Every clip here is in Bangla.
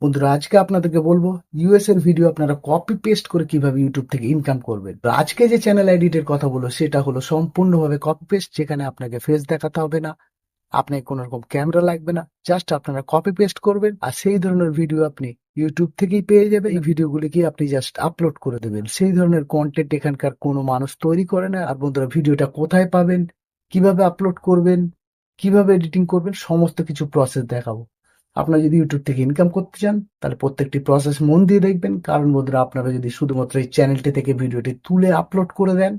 বন্ধুরা, আজকে আপনাদেরকে বলবো ইউএস এর ভিডিও আপনারা কপি পেস্ট করে কিভাবে ইউটিউব থেকে ইনকাম করবেন। তো আজকে যে চ্যানেল এডিটের কথা বলবো সেটা হলো সম্পূর্ণভাবে কপি পেস্ট, যেখানে আপনাকে ফেস দেখাতে হবে না, আপনাকে কোনো রকম ক্যামেরা লাগবে না, জাস্ট আপনারা কপি পেস্ট করবেন আর সেই ধরনের ভিডিও আপনি ইউটিউব থেকেই পেয়ে যাবেন। এই ভিডিওগুলিকে আপনি জাস্ট আপলোড করে দেবেন। সেই ধরনের কন্টেন্ট এখানকার কোনো মানুষ তৈরি করে না। আর বন্ধুরা, ভিডিওটা কোথায় পাবেন, কিভাবে আপলোড করবেন, কিভাবে এডিটিং করবেন, সমস্ত কিছু প্রসেস দেখাবো। আপনারা যদি ইউটিউব থেকে ইনকাম করতে চান তাহলে প্রত্যেকটি প্রসেস মন দিয়ে দেখবেন, কারণ বন্ধুরা আপনারা যদি শুধুমাত্র এই চ্যানেলটি থেকে ভিডিওটি তুলে আপলোড করে দেন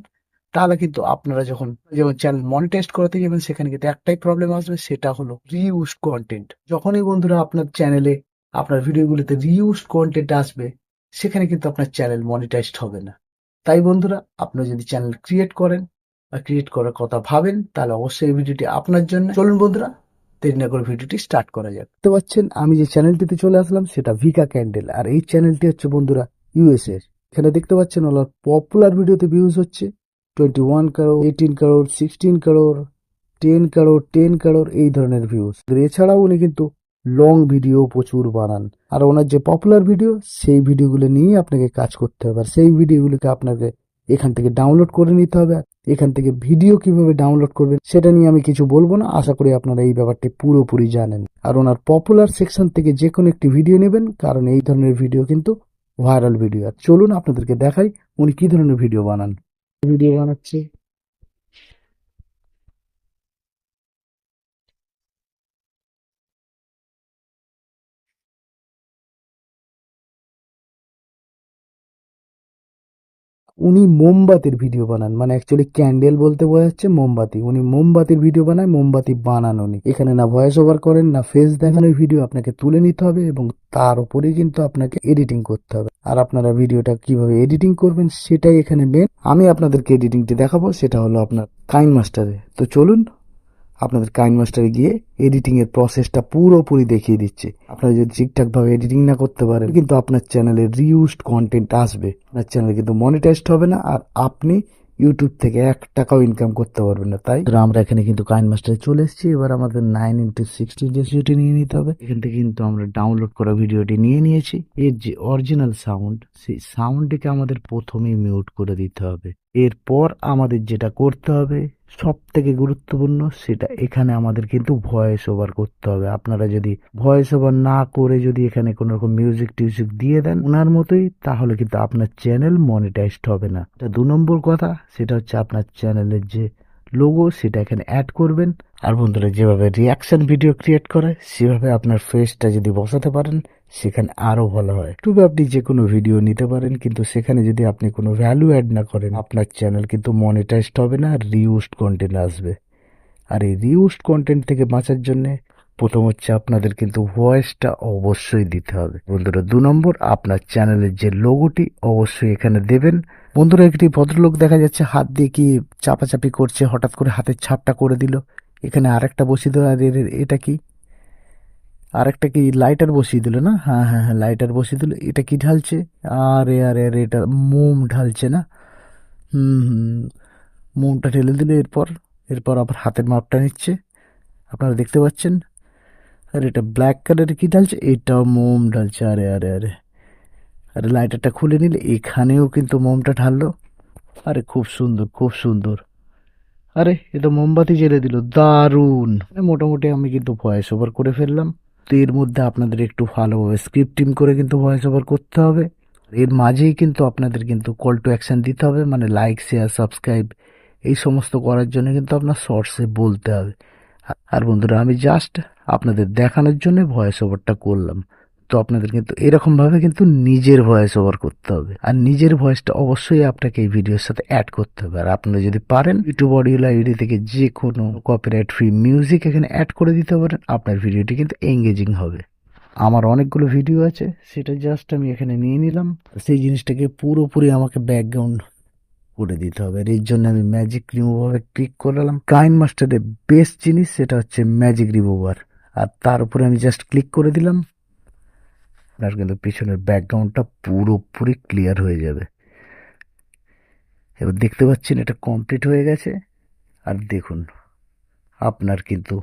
তাহলে কিন্তু আপনারা যখন যেমন চ্যানেল মনিটাইজ করাতে যাবেন সেখানে কিন্তু একটাই প্রবলেম আসবে, সেটা হলো রিইউজড কন্টেন্ট। যখনই বন্ধুরা আপনার চ্যানেলে আপনার ভিডিওগুলিতে রিইউজড কন্টেন্ট আসবে সেখানে কিন্তু আপনার চ্যানেল মনিটাইজড হবে না। তাই বন্ধুরা, আপনারা যদি চ্যানেল ক্রিয়েট করেন বা ক্রিয়েট করার কথা ভাবেন তাহলে অবশ্যই এই ভিডিওটি আপনার জন্য। চলুন বন্ধুরা, দেরি না করে ভিডিওটি স্টার্ট করা যাক। দেখতে পাচ্ছেন আমি যে চ্যানেলটিতে চলে আসলাম সেটা ভিকা ক্যান্ডেল, আর এই চ্যানেলটি হচ্ছে বন্ধুরা ইউএস এর। এখানে দেখতে পাচ্ছেন ওনার পপুলার ভিডিওতে ভিউজ হচ্ছে 21 কারোর, 18 কারোর, 16 কারোর, 10 কারোর, 10 কারোর, এই ধরনের ভিউজ। এছাড়াও উনি কিন্তু লং ভিডিও প্রচুর বানান, আর ওনার যে পপুলার ভিডিও সেই ভিডিওগুলো নিয়ে আপনাকে কাজ করতে হবে, আর সেই ভিডিওগুলোকে আপনাকে এখান থেকে ডাউনলোড করে নিতে হবে। এখান থেকে ভিডিও কিভাবে ডাউনলোড করবেন সেটা নিয়ে আমি কিছু বলবো না, আশা করি আপনারা এই ব্যাপারটি পুরোপুরি জানেন। আর ওনার পপুলার সেকশন থেকে যে কোনো একটি ভিডিও নেবেন, কারণ এই ধরনের ভিডিও কিন্তু ভাইরাল ভিডিও। আর চলুন আপনাদেরকে দেখাই উনি কি ধরনের ভিডিও বানান। ভিডিও বানাচ্ছে, উনি মোমবাতির ভিডিও বানান, মানে অ্যাকচুয়ালি ক্যান্ডেল বলতে বোঝাচ্ছে মোমবাতি। উনি মোমবাতির ভিডিও বানায়, মোমবাতি বানান উনি। এখানে না ভয়েস ওভার করেন না ফেস দেখানোর ভিডিও আপনাকে তুলে নিতে হবে এবং তার উপরেই কিন্তু আপনাকে এডিটিং করতে হবে। আর আপনারা ভিডিওটা কিভাবে এডিটিং করবেন সেটাই এখানে মেন। আমি আপনাদেরকে এডিটিংটি দেখাবো, সেটা হলো আপনার কাইন মাস্টারে। তো চলুন আপনাদের কাইন মাস্টারে গিয়ে এডিটিং এর প্রসেসটা পুরোপুরি দেখিয়ে দিচ্ছে। আপনারা যদি ঠিকঠাক ভাবে এডিটিং না করতে পারেন কিন্তু আপনার চ্যানেলে রিউজড কন্টেন্ট আসবে, আপনার চ্যানেল কিন্তু মনিটাইজড হবে না, আর আপনি ইউটিউব থেকে 1 টাকাও ইনকাম করতে পারবেন না। তাই আমরা এখানে কিন্তু কাইন মাস্টারে চলে এসেছি। এবার আমাদের 9x60 রেশিওটি নিয়ে নিতে হবে। এখান থেকে কিন্তু আমরা ডাউনলোড করা ভিডিওটি নিয়ে নিয়েছি। এর যে অরিজিনাল সাউন্ড, সেই সাউন্ডটিকে আমাদের প্রথমেই মিউট করে দিতে হবে। এরপর আমাদের যেটা করতে হবে সব থেকে গুরুত্বপূর্ণ, সেটা এখানে আমাদের কিন্তু ভয়েস ওভার করতে হবে। আপনারা যদি ভয়েস ওভার না করে যদি এখানে কোনো রকম মিউজিক টিউজিক দিয়ে দেন ওনার মতোই, তাহলে কিন্তু আপনার চ্যানেল মনিটাইজড হবে না। 2 নম্বর কথা, সেটা হচ্ছে আপনার চ্যানেলের যে লোগো সেটা এখানে অ্যাড করবেন। আর বন্ধুরা, যেভাবে রিয়াকশন ভিডিও ক্রিয়েট করে সেভাবে আপনার ফেসটা যদি বসাতে পারেন সেখানে আরো ভালো হয়। ইউটিউবে আপনি যে কোনো ভিডিও নিতে পারেন, কিন্তু সেখানে যদি আপনি কোনো ভ্যালু অ্যাড না করেন আপনার চ্যানেল কিন্তু মনিটাইজড হবে না, রিউজড কন্টেন্ট আসবে। আর এই রিউজড কন্টেন্ট থেকে বাঁচার জন্য প্রথম হচ্ছে আপনাদের কিন্তু ভয়েসটা অবশ্যই দিতে হবে। বন্ধুরা, 2 নম্বর, আপনার চ্যানেলের যে লোগোটি অবশ্যই এখানে দেবেন। বন্ধুরা, একটি ভদ্রলোক দেখা যাচ্ছে হাত দিয়ে কি চাপাচাপি করছে, হঠাৎ করে হাতের ছাপটা করে দিল। এখানে আরেকটা বসিয়ে দিল। আর এটা কি আরেকটা কি লাইটার বসিয়ে দিল না? হ্যাঁ হ্যাঁ হ্যাঁ, লাইটার বসিয়ে দিল। এটা কি ঢালছে? আরে আরে আরে, এটা মোম ঢালছে না? হুম হুম, মোমটা ঢেলে দিল। এরপর এরপর আবার হাতের মাপটা নিচ্ছে, আপনারা দেখতে পাচ্ছেন। আর এটা ব্ল্যাক কালারের কি ঢালছে? এটাও মোম ঢালছে। আরে আরে আরে আরে, লাইটারটা খুলে নিলে এখানেও কিন্তু মোমটা ঢাললো। আরে খুব সুন্দর, খুব সুন্দর। আরে এ তো মোমবাতি জ্বেলে দিল, দারুণ। মোটামুটি আমি কিন্তু ভয়েস ওভার করে ফেললাম। তো এর মধ্যে আপনাদের একটু ভালোভাবে স্ক্রিপ্টিং করে কিন্তু ভয়েস ওভার করতে হবে। এর মাঝেই কিন্তু আপনাদের কিন্তু কল টু অ্যাকশন দিতে হবে, মানে লাইক, শেয়ার, সাবস্ক্রাইব এই সমস্ত করার জন্য কিন্তু আপনার শর্টসে বলতে হবে। আর বন্ধুরা, আমি জাস্ট আপনাদের দেখানোর জন্য ভয়েস ওভারটা করলাম। তো আপনাদের কিন্তু এরকম ভাবে কিন্তু নিজের ভয়েস ওভার করতে হবে, আর নিজের ভয়েসটা অবশ্যই আপনাকে এই ভিডিওর সাথে অ্যাড করতে হবে। আর আপনারা যদি পারেন ইউটিউব অডিও লাইব্রেরি থেকে যে কোনো কপিরাইট ফ্রি মিউজিক এখানে অ্যাড করে দিতে পারেন, আপনার ভিডিওটি কিন্তু এঙ্গেজিং হবে। আমার অনেকগুলো ভিডিও আছে, সেটা জাস্ট আমি এখানে নিয়ে নিলাম। সেই জিনিসটাকে পুরোপুরি আমাকে ব্যাকগ্রাউন্ড করে দিতে হবে। আর এর জন্য আমি ম্যাজিক রিমুভারে ক্লিক করলাম। কাইন মাস্টারের বেস্ট জিনিস সেটা হচ্ছে ম্যাজিক রিমুভার, আর তার উপরে আমি জাস্ট ক্লিক করে দিলাম। আপনার কিন্তু পিছনের ব্যাকগ্রাউন্ডটা পুরোপুরি ক্লিয়ার হয়ে যাবে। এবার দেখতে পাচ্ছেন এটা কমপ্লিট হয়ে গেছে। আর দেখুন আপনার কিন্তু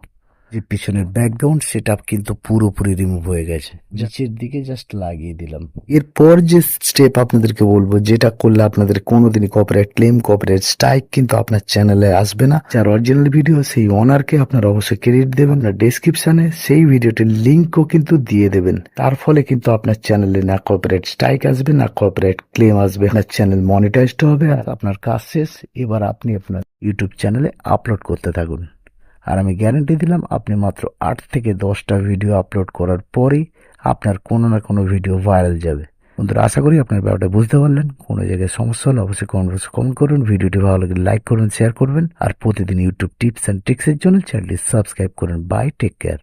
যে পিছনের ব্যাকগ্রাউন্ড সেটআপ কিন্তু পুরোপুরি রিমুভ হয়ে গেছে, নিচের দিকে জাস্ট লাগিয়ে দিলাম। এরপর যে স্টেপ আপনাদেরকে বলবো, যেটা করলে আপনাদের কোনোদিনই কপিরাইট ক্লেম, কপিরাইট স্ট্রাইক কিন্তু আপনার চ্যানেলে আসবে না। যার অরিজিনাল ভিডিও সেই ওনারকে আপনার অবশ্যই ক্রেডিট দেবেন, না ডেসক্রিপশনে সেই ভিডিওটির লিঙ্কও কিন্তু দিয়ে দেবেন। তার ফলে কিন্তু আপনার চ্যানেলে না কপিরাইট স্ট্রাইক আসবে, না কপিরাইট ক্লেম আসবে, আপনার চ্যানেল মনিটাইজড হবে, আর আপনার কাজ শেষ। এবার আপনি আপনার ইউটিউব চ্যানেলে আপলোড করতে থাকুন। আর আমি গ্যারান্টি দিলাম আপনি মাত্র 8 থেকে 10টা ভিডিও আপলোড করার পরেই আপনার কোনো না কোনো ভিডিও ভাইরাল যাবে। বন্ধুরা, আশা করি আপনার ব্যাপারটা বুঝতে পারলেন। কোনো জায়গায় সমস্যা হলে অবশ্যই কমেন্ট করুন, ভিডিওটি ভালো লাগলে লাইক করুন, শেয়ার করবেন, আর প্রতিদিন ইউটিউব টিপস অ্যান্ড ট্রিক্সের জন্য চ্যানেলটি সাবস্ক্রাইব করুন। Bye, take care.